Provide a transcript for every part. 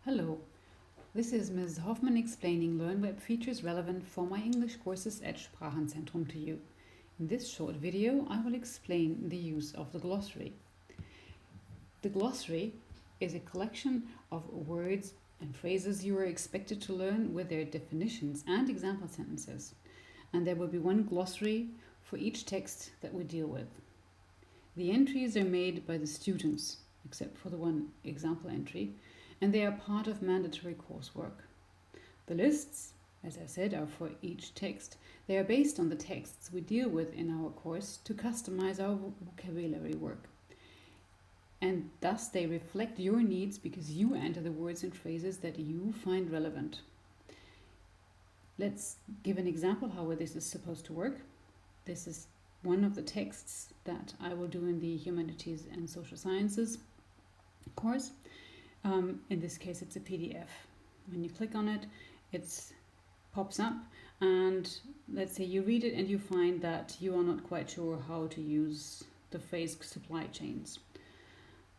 Hello, this is Ms. Hoffmann explaining Learnweb features relevant for my English courses at Sprachenzentrum to you. In this short video, I will explain the use of the glossary. The glossary is a collection of words and phrases you are expected to learn with their definitions and example sentences. And there will be one glossary for each text that we deal with. The entries are made by the students, except for the one example entry, and they are part of mandatory coursework. The lists, as I said, are for each text. They are based on the texts we deal with in our course to customize our vocabulary work. And thus they reflect your needs because you enter the words and phrases that you find relevant. Let's give an example how this is supposed to work. This is one of the texts that I will do in the Humanities and Social Sciences course. In this case, it's a PDF. When you click on it, it pops up, and let's say you read it and you find that you are not quite sure how to use the phrase supply chains.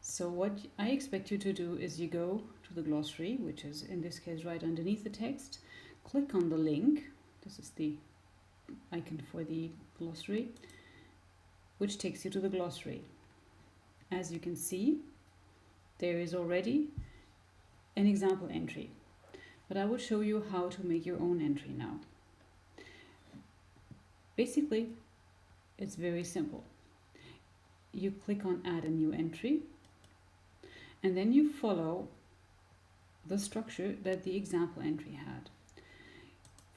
So what I expect you to do is you go to the glossary, which is in this case right underneath the text, click on the link. This is the icon for the glossary, which takes you to the glossary. As you can see, there is already an example entry, but I will show you how to make your own entry now. Basically, it's very simple. You click on add a new entry, and then you follow the structure that the example entry had.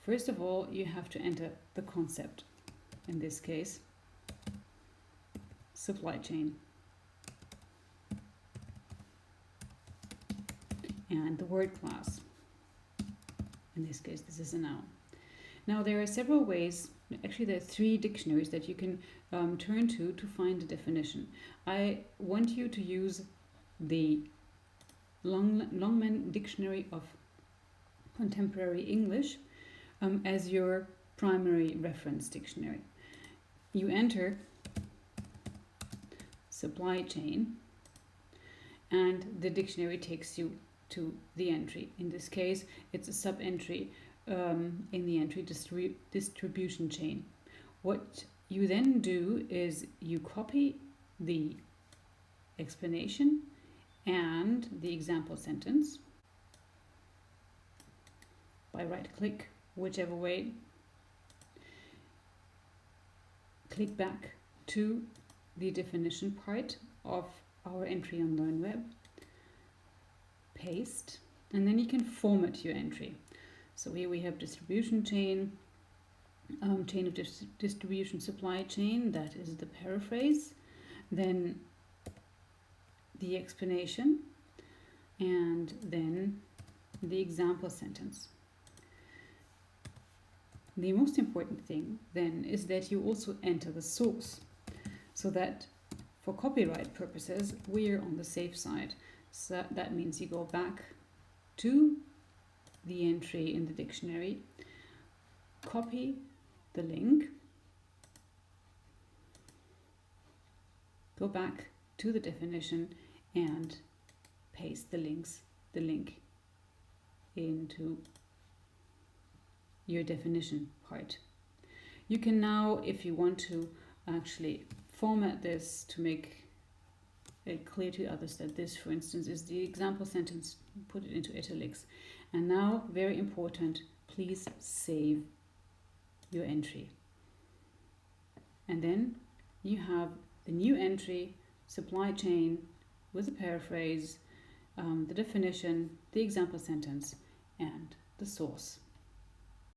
First of all, you have to enter the concept, in this case, supply chain. And the word class. In this case, this is a noun. Now, there are several ways, actually there are 3 dictionaries that you can turn to find a definition. I want you to use the Longman Dictionary of Contemporary English as your primary reference dictionary. You enter supply chain, and the dictionary takes you to the entry. In this case, it's a sub-entry in the entry distribution chain. What you then do is you copy the explanation and the example sentence by right-click, whichever way. Click back to the definition part of our entry on Learnweb, paste, and then you can format your entry. So here we have distribution chain, chain of distribution supply chain, that is the paraphrase, then the explanation, and then the example sentence. The most important thing then is that you also enter the source, so that for copyright purposes we are on the safe side. So that means you go back to the entry in the dictionary, copy the link, go back to the definition and paste the link into your definition part. You can now, if you want to, actually format this to make it clear to others that this, for instance, is the example sentence, put it into italics. And now, very important, please save your entry. And then you have the new entry, supply chain, with a paraphrase, the definition, the example sentence, and the source.